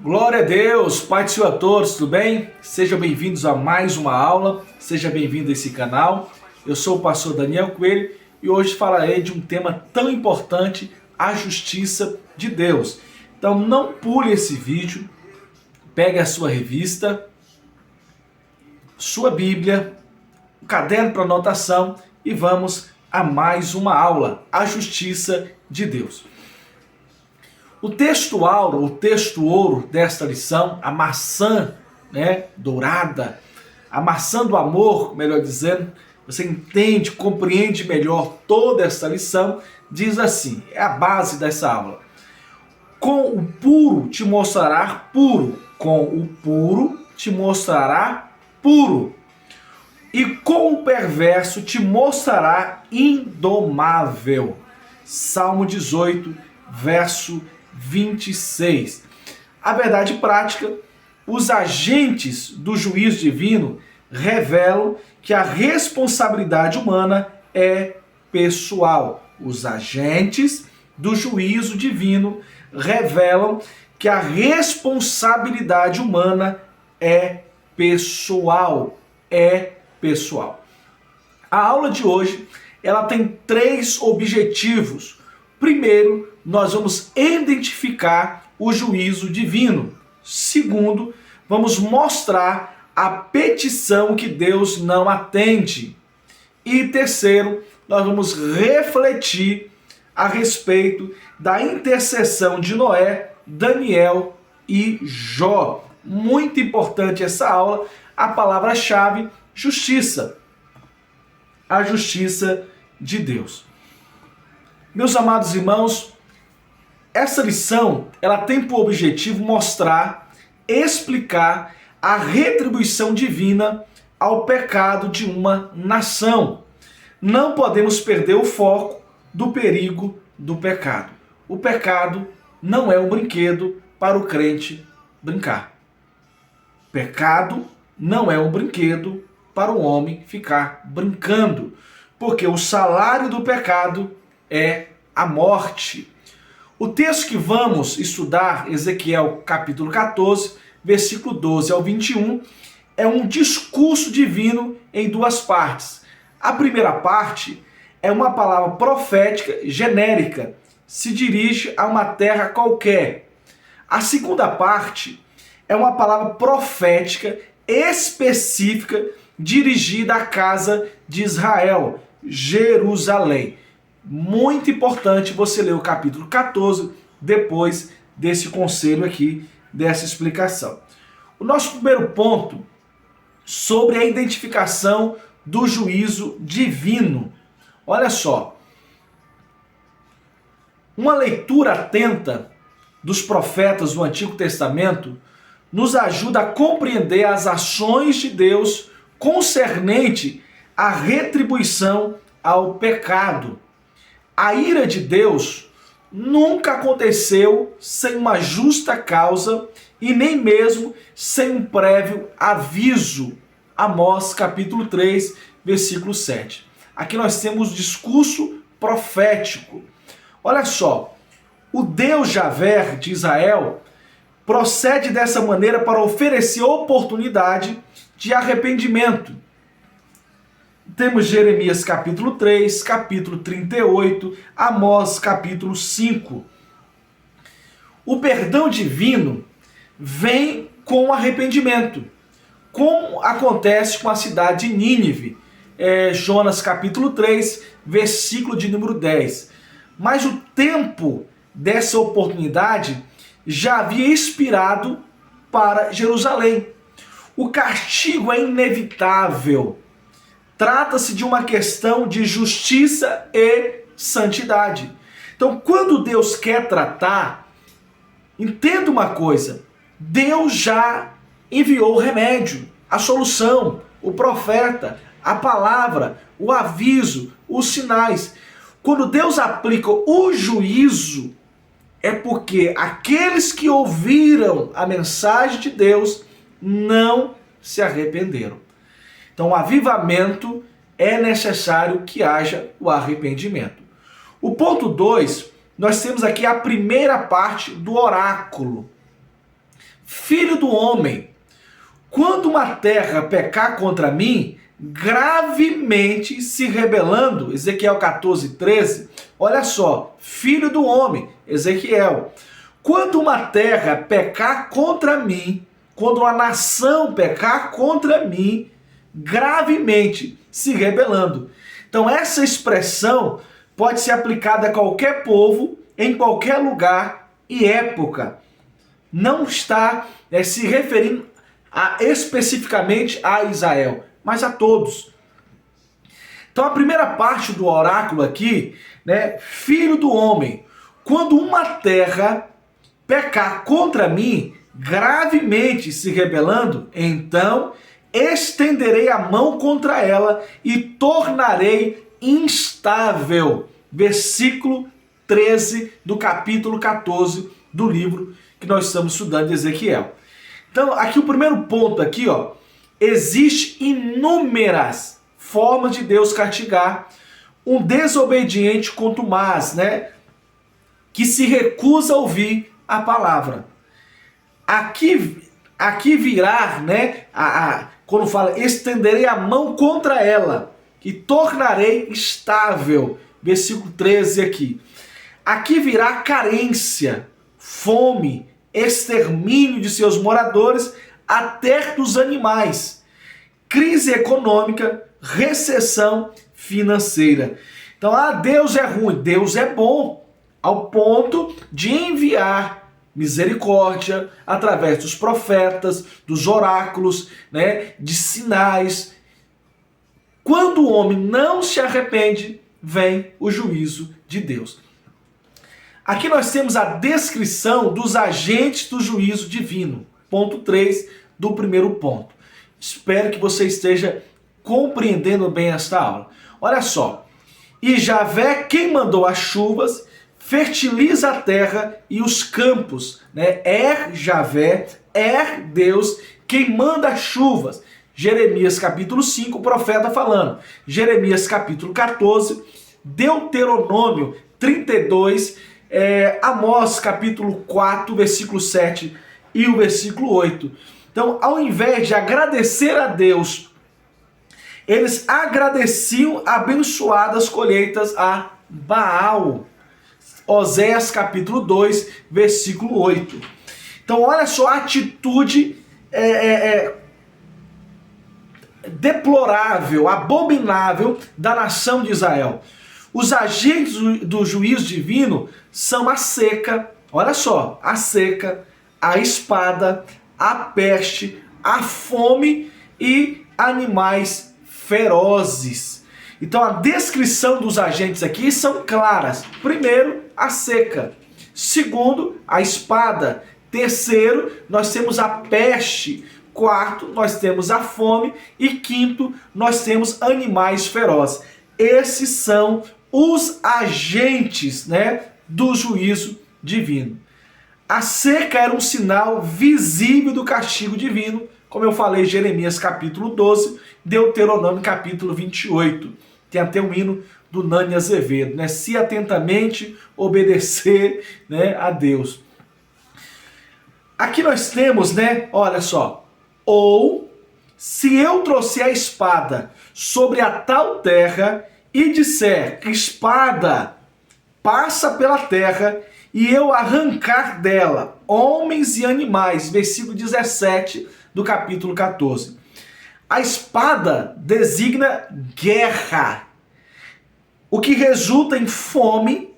Glória a Deus, Pai do Senhor a todos, tudo bem? Sejam bem-vindos a mais uma aula, seja bem-vindo a esse canal. Eu sou o pastor Daniel Coelho e hoje falarei de um tema tão importante, a justiça de Deus. Então não pule esse vídeo, pegue a sua revista, sua Bíblia, um caderno para anotação e vamos a mais uma aula, a justiça de Deus. O texto áureo, o texto ouro desta lição, a maçã dourada, a maçã do amor, melhor dizendo, você entende, compreende melhor toda esta lição, diz assim, é a base dessa aula. Com o puro te mostrará puro, com o puro te mostrará puro, e com o perverso te mostrará indomável. Salmo 18, verso 26. A verdade prática, os agentes do juízo divino revelam que a responsabilidade humana é pessoal. Os agentes do juízo divino revelam que a responsabilidade humana é pessoal. A aula de hoje, ela tem 3 objetivos. Primeiro, nós vamos identificar o juízo divino. Segundo, vamos mostrar a petição que Deus não atende. E terceiro, nós vamos refletir a respeito da intercessão de Noé, Daniel e Jó. Muito importante essa aula, a palavra-chave, justiça. A justiça de Deus. Meus amados irmãos, essa lição ela tem por objetivo mostrar, explicar a retribuição divina ao pecado de uma nação. Não podemos perder o foco do perigo do pecado. O pecado não é um brinquedo para o crente brincar. Pecado não é um brinquedo para o homem ficar brincando, porque o salário do pecado é a morte. O texto que vamos estudar, Ezequiel capítulo 14, versículo 12 ao 21, é um discurso divino em 2 partes. A primeira parte é uma palavra profética genérica, se dirige a uma terra qualquer. A segunda parte é uma palavra profética específica dirigida à casa de Israel, Jerusalém. Muito importante você ler o capítulo 14 depois desse conselho aqui, dessa explicação. O nosso primeiro ponto sobre a identificação do juízo divino. Olha só, uma leitura atenta dos profetas do Antigo Testamento nos ajuda a compreender as ações de Deus concernente à retribuição ao pecado. A ira de Deus nunca aconteceu sem uma justa causa e nem mesmo sem um prévio aviso. Amós capítulo 3, versículo 7. Aqui nós temos discurso profético. Olha só, o Deus Javé de Israel procede dessa maneira para oferecer oportunidade de arrependimento. Temos Jeremias capítulo 3, capítulo 38, Amós capítulo 5. O perdão divino vem com arrependimento, como acontece com a cidade de Nínive, Jonas capítulo 3, versículo de número 10. Mas o tempo dessa oportunidade já havia expirado para Jerusalém. O castigo é inevitável. Trata-se de uma questão de justiça e santidade. Então, quando Deus quer tratar, entenda uma coisa, Deus já enviou o remédio, a solução, o profeta, a palavra, o aviso, os sinais. Quando Deus aplica o juízo, é porque aqueles que ouviram a mensagem de Deus não se arrependeram. Então, o avivamento é necessário que haja o arrependimento. O ponto 2, nós temos aqui a primeira parte do oráculo. filho do homem, quando uma terra pecar contra mim, gravemente se rebelando, Ezequiel 14:13, olha só, filho do homem, Ezequiel, quando uma terra pecar contra mim, quando uma nação pecar contra mim, gravemente se rebelando. Então essa expressão pode ser aplicada a qualquer povo, em qualquer lugar e época. Não está se referindo especificamente a Israel, mas a todos. Então a primeira parte do oráculo aqui, né, filho do homem, quando uma terra pecar contra mim, gravemente se rebelando, então estenderei a mão contra ela e tornarei instável. Versículo 13 do capítulo 14 do livro que nós estamos estudando de Ezequiel. Então, aqui o primeiro ponto aqui, ó, existe inúmeras formas de Deus castigar um desobediente contumaz, né, que se recusa a ouvir a palavra. Aqui virá, né, quando fala estenderei a mão contra ela e tornarei estável, versículo 13 aqui. Aqui virá carência, fome, extermínio de seus moradores, até dos animais, crise econômica, recessão financeira. Então, Deus é ruim, Deus é bom, ao ponto de enviar misericórdia através dos profetas, dos oráculos, né, de sinais. Quando o homem não se arrepende, vem o juízo de Deus. Aqui nós temos a descrição dos agentes do juízo divino. Ponto 3 do primeiro ponto. Espero que você esteja compreendendo bem esta aula. Olha só. E Javé, quem mandou as chuvas, fertiliza a terra e os campos. Né? Javé, Deus, quem manda as chuvas. Jeremias capítulo 5, o profeta falando. Jeremias capítulo 14, Deuteronômio 32, Amós capítulo 4, versículo 7 e o versículo 8. Então, ao invés de agradecer a Deus, eles agradeciam abençoadas colheitas a Baal. Oséias capítulo 2, versículo 8. Então, olha só a atitude deplorável, abominável da nação de Israel. Os agentes do juízo divino são a seca, olha só, a seca, a espada, a peste, a fome e animais ferozes. Então a descrição dos agentes aqui são claras. Primeiro, a seca. Segundo, a espada. Terceiro, nós temos a peste. Quarto, nós temos a fome. E quinto, nós temos animais ferozes. Esses são os agentes, né, do juízo divino. A seca era um sinal visível do castigo divino, como eu falei, Jeremias capítulo 12, Deuteronômio capítulo 28. Tem até um hino do Nani Azevedo, né? Se atentamente obedecer, né, a Deus. Aqui nós temos, né, olha só, ou se eu trouxer a espada sobre a tal terra e disser que espada passa pela terra e eu arrancar dela homens e animais, versículo 17 do capítulo 14. A espada designa guerra, o que resulta em fome,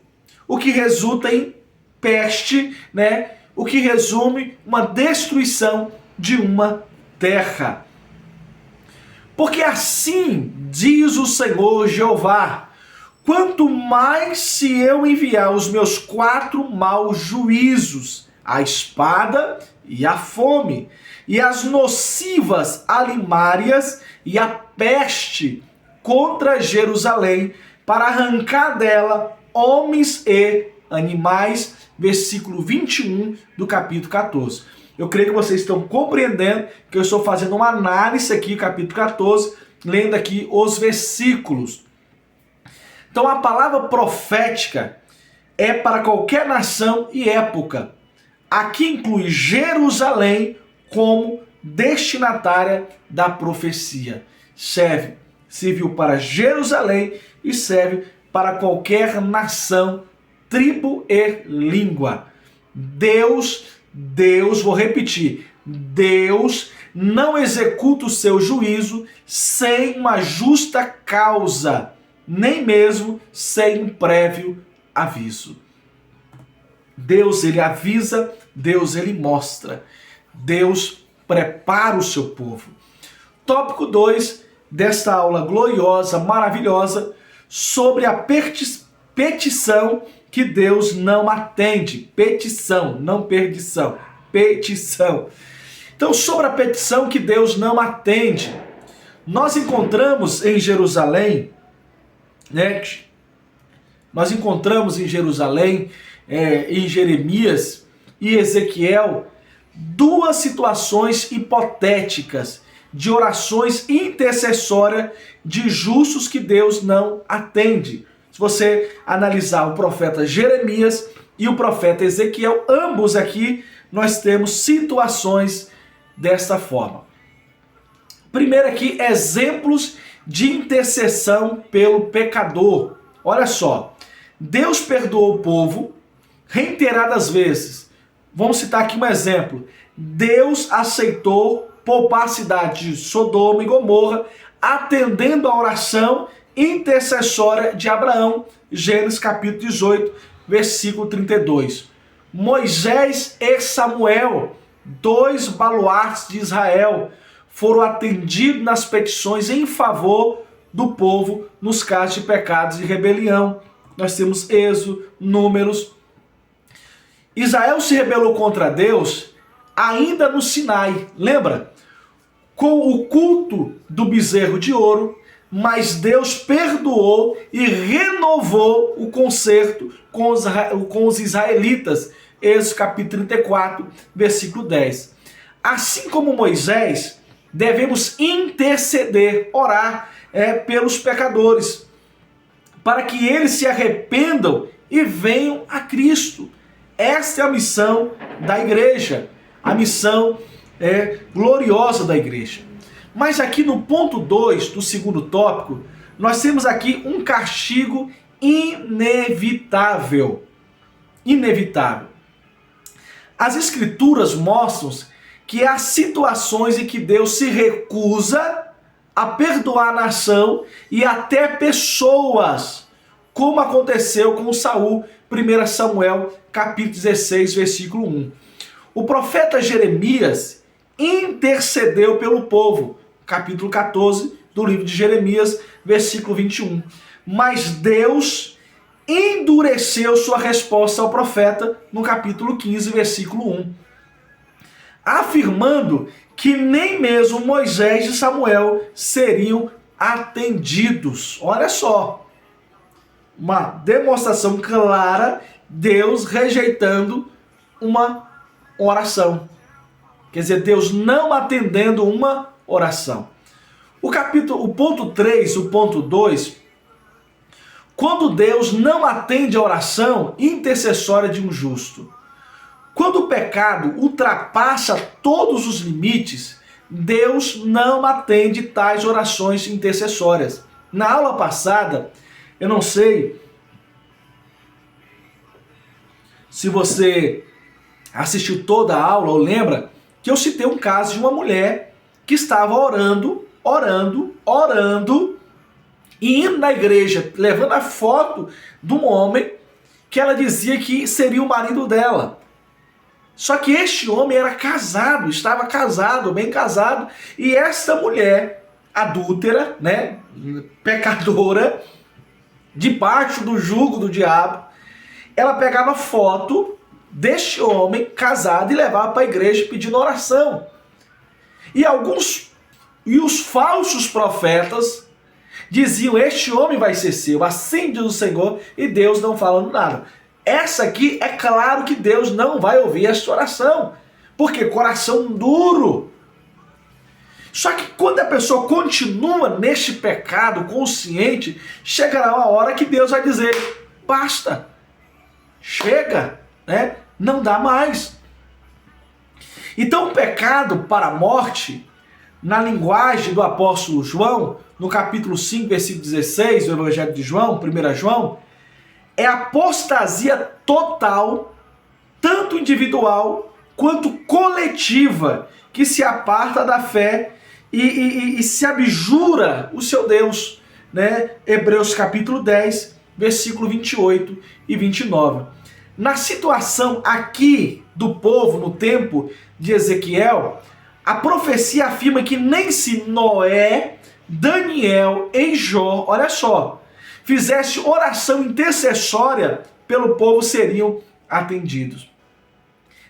o que resulta em peste, né? O que resume uma destruição de uma terra. Porque assim diz o Senhor Jeová, quanto mais se eu enviar os meus 4 maus juízos, a espada e a fome, e as nocivas alimárias e a peste contra Jerusalém, para arrancar dela homens e animais, versículo 21 do capítulo 14. Eu creio que vocês estão compreendendo que eu estou fazendo uma análise aqui, capítulo 14, lendo aqui os versículos. Então a palavra profética é para qualquer nação e época. aqui inclui Jerusalém como destinatária da profecia. Serviu para Jerusalém e serve para qualquer nação, tribo e língua. Deus, vou repetir, Deus não executa o seu juízo sem uma justa causa, nem mesmo sem um prévio aviso. Deus, ele avisa, Deus, ele mostra. Deus prepara o seu povo. Tópico 2 desta aula gloriosa, maravilhosa, sobre a petição que Deus não atende. Petição, não perdição. Petição. Então, sobre a petição que Deus não atende, nós encontramos em Jerusalém, né? Nós encontramos em Jerusalém, em Jeremias e Ezequiel, duas situações hipotéticas de orações intercessórias de justos que Deus não atende. Se você analisar o profeta Jeremias e o profeta Ezequiel, ambos aqui nós temos situações desta forma. Primeiro aqui, exemplos de intercessão pelo pecador. Olha só, Deus perdoou o povo reiteradas vezes. Vamos citar aqui um exemplo. Deus aceitou poupar a cidade de Sodoma e Gomorra, atendendo a oração intercessória de Abraão, Gênesis capítulo 18, versículo 32. Moisés e Samuel, dois baluartes de Israel, foram atendidos nas petições em favor do povo nos casos de pecados e rebelião. Nós temos Êxodo, Números. Israel se rebelou contra Deus ainda no Sinai, lembra? Com o culto do bezerro de ouro, mas Deus perdoou e renovou o concerto com os israelitas. Êxodo capítulo 34, versículo 10. Assim como Moisés, devemos interceder, orar pelos pecadores, para que eles se arrependam e venham a Cristo. Esta é a missão da igreja, a missão gloriosa da igreja. Mas aqui no ponto 2 do segundo tópico, nós temos aqui um castigo inevitável. Inevitável. As escrituras mostram que há situações em que Deus se recusa a perdoar a nação e até pessoas, como aconteceu com Saul, 1 Samuel, capítulo 16, versículo 1. O profeta Jeremias intercedeu pelo povo, capítulo 14 do livro de Jeremias, versículo 21. Mas Deus endureceu sua resposta ao profeta no capítulo 15, versículo 1, afirmando que nem mesmo Moisés e Samuel seriam atendidos. Olha só, uma demonstração clara, Deus rejeitando uma oração. Quer dizer, Deus não atendendo uma oração. O ponto 3, o ponto 2, quando Deus não atende a oração intercessória de um justo. Quando o pecado ultrapassa todos os limites, Deus não atende tais orações intercessórias. Na aula passada, eu não sei se você assistiu toda a aula ou lembra que eu citei um caso de uma mulher que estava orando, e indo na igreja, levando a foto de um homem que ela dizia que seria o marido dela. Só que este homem era casado, estava casado, bem casado, e esta mulher adúltera, né, pecadora, debaixo do jugo do diabo, ela pegava foto deste homem casado e levava para a igreja pedindo oração. E os falsos profetas diziam: este homem vai ser seu, assim diz o Senhor, e Deus não falando nada. Essa aqui, é claro que Deus não vai ouvir esta oração, porque coração duro. Só que quando a pessoa continua neste pecado consciente, chegará uma hora que Deus vai dizer: basta, chega, né? Não dá mais. Então o pecado para a morte, na linguagem do apóstolo João, no capítulo 5, versículo 16 do Evangelho de João, 1 João, é apostasia total, tanto individual quanto coletiva, que se aparta da fé e se abjura o seu Deus, né? Hebreus capítulo 10, versículo 28 e 29. Na situação aqui do povo, no tempo de Ezequiel, a profecia afirma que nem se Noé, Daniel e Jó, olha só, fizesse oração intercessória pelo povo, seriam atendidos.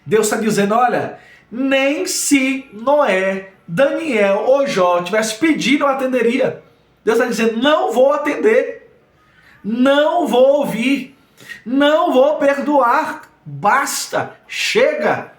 Deus está dizendo, olha, nem se Noé, Daniel ou Jó tivesse pedido, eu atenderia. Deus está dizendo, não vou atender, não vou ouvir, não vou perdoar, basta, chega.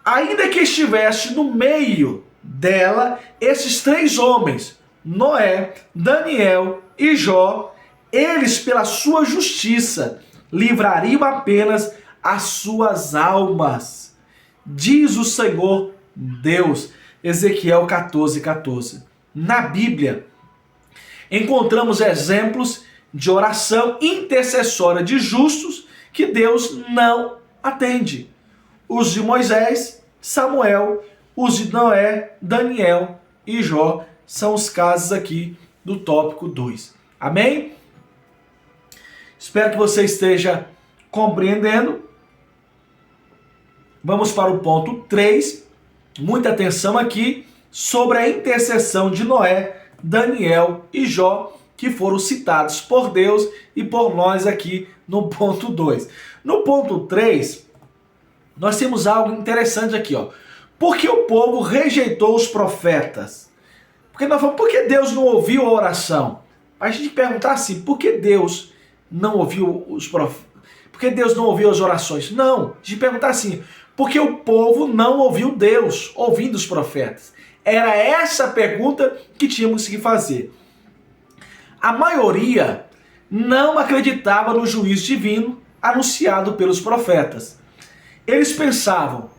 Ainda que estivesse no meio dela esses três homens, Noé, Daniel e Jó, eles pela sua justiça livrariam apenas as suas almas, diz o Senhor Deus. Ezequiel 14, 14. Na Bíblia, encontramos exemplos de oração intercessória de justos que Deus não atende. Os de Moisés, Samuel, os de Noé, Daniel e Jó são os casos aqui do tópico 2. Amém? Espero que você esteja compreendendo. Vamos para o ponto 3. Muita atenção aqui sobre a intercessão de Noé, Daniel e Jó, que foram citados por Deus e por nós aqui no ponto 2. No ponto 3, nós temos algo interessante aqui, ó. Por que o povo rejeitou os profetas? Porque nós falamos, por que Deus não ouviu a oração? A gente perguntar assim, por que Deus não ouviu os profetas? Por que Deus não ouviu as orações? Não, a gente perguntar assim, porque o povo não ouviu Deus, ouvindo os profetas. Era essa a pergunta que tínhamos que fazer. A maioria não acreditava no juízo divino anunciado pelos profetas. Eles pensavam,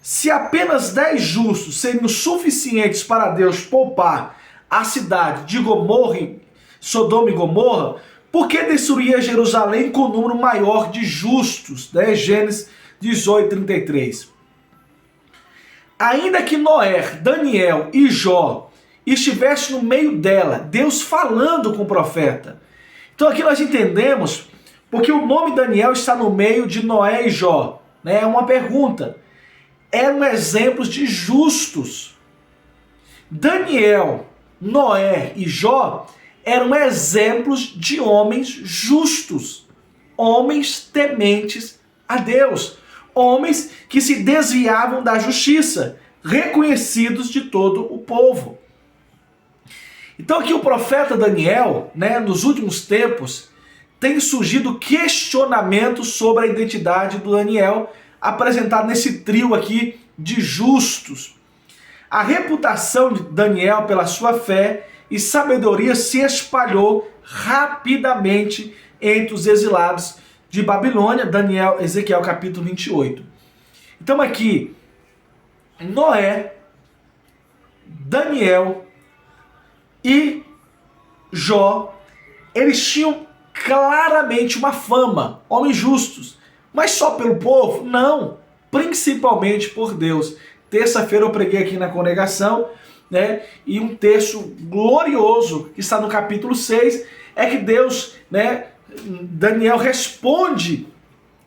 se apenas 10 justos seriam suficientes para Deus poupar a cidade de Sodoma e Gomorra, por que destruía Jerusalém com um número maior de justos? Né? Gênesis 18, 33. Ainda que Noé, Daniel e Jó estivessem no meio dela, Deus falando com o profeta. Então aqui nós entendemos porque o nome Daniel está no meio de Noé e Jó. É uma pergunta. Eram exemplos de justos. Daniel, Noé e Jó eram exemplos de homens justos, homens tementes a Deus, homens que se desviavam da justiça, reconhecidos de todo o povo. Então aqui o profeta Daniel, nos últimos tempos, tem surgido questionamentos sobre a identidade do Daniel, apresentado nesse trio aqui de justos. A reputação de Daniel pela sua fé e sabedoria se espalhou rapidamente entre os exilados de Babilônia, Ezequiel capítulo 28. Então aqui, Noé, Daniel e Jó, eles tinham claramente uma fama, homens justos, mas só pelo povo? Não, principalmente por Deus. Terça-feira eu preguei aqui na congregação, e um texto glorioso que está no capítulo 6, é que Deus, Daniel responde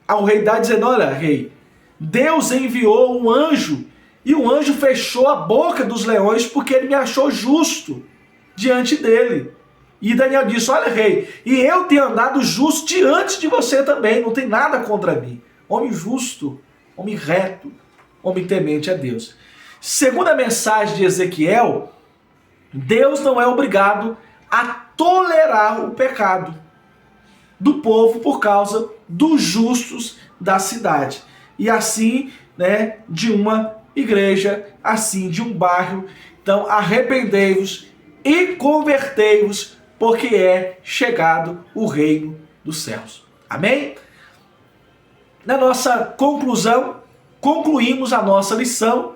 ao rei Dário dizendo, olha rei, Deus enviou um anjo e o anjo fechou a boca dos leões porque ele me achou justo diante dele. E Daniel disse, olha rei, e eu tenho andado justo diante de você também, não tem nada contra mim. Homem justo, homem reto, homem temente a Deus. Segundo a mensagem de Ezequiel, Deus não é obrigado a tolerar o pecado do povo por causa dos justos da cidade. E assim, de uma igreja, assim de um bairro. Então arrependei-vos e convertei-vos, porque é chegado o reino dos céus. Amém? Na nossa conclusão, concluímos a nossa lição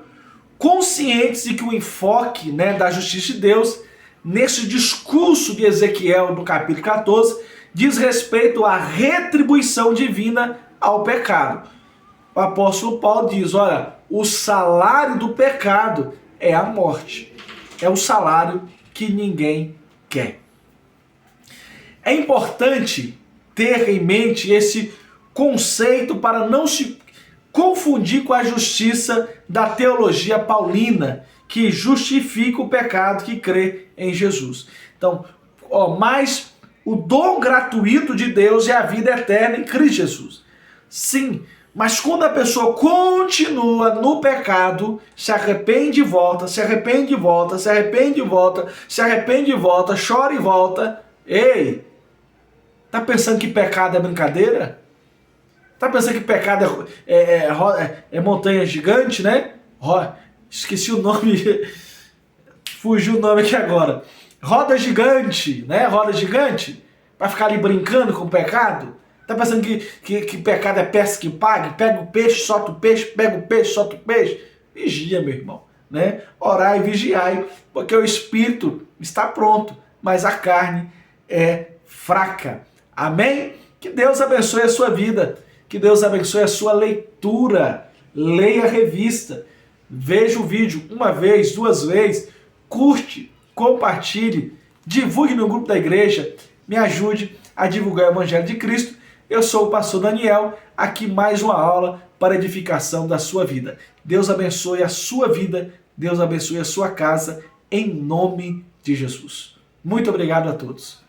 conscientes de que o enfoque, da justiça de Deus, nesse discurso de Ezequiel, no capítulo 14, diz respeito à retribuição divina ao pecado. O apóstolo Paulo diz, olha, o salário do pecado é a morte. É o salário que ninguém quer. É importante ter em mente esse conceito para não se confundir com a justiça da teologia paulina, que justifica o pecado que crê em Jesus. Então, mas o dom gratuito de Deus é a vida eterna em Cristo Jesus. Sim, mas quando a pessoa continua no pecado, se arrepende e volta, se arrepende e volta, se arrepende e volta, se arrepende e volta, chora e volta. Ei, tá pensando que pecado é brincadeira? Tá pensando que pecado é montanha gigante, né? Esqueci o nome, fugiu o nome aqui agora. Roda gigante, né? Roda gigante, pra ficar ali brincando com o pecado. Tá pensando que pecado é pesca que pague? Pega o peixe, solta o peixe, pega o peixe, solta o peixe. Vigia, meu irmão, né? Orai e vigiai, porque o espírito está pronto, mas a carne é fraca. Amém? Que Deus abençoe a sua vida. Que Deus abençoe a sua leitura. Leia a revista. Veja o vídeo uma vez, duas vezes. Curte, compartilhe, divulgue no grupo da igreja. Me ajude a divulgar o Evangelho de Cristo. Eu sou o pastor Daniel. Aqui mais uma aula para edificação da sua vida. Deus abençoe a sua vida. Deus abençoe a sua casa. Em nome de Jesus. Muito obrigado a todos.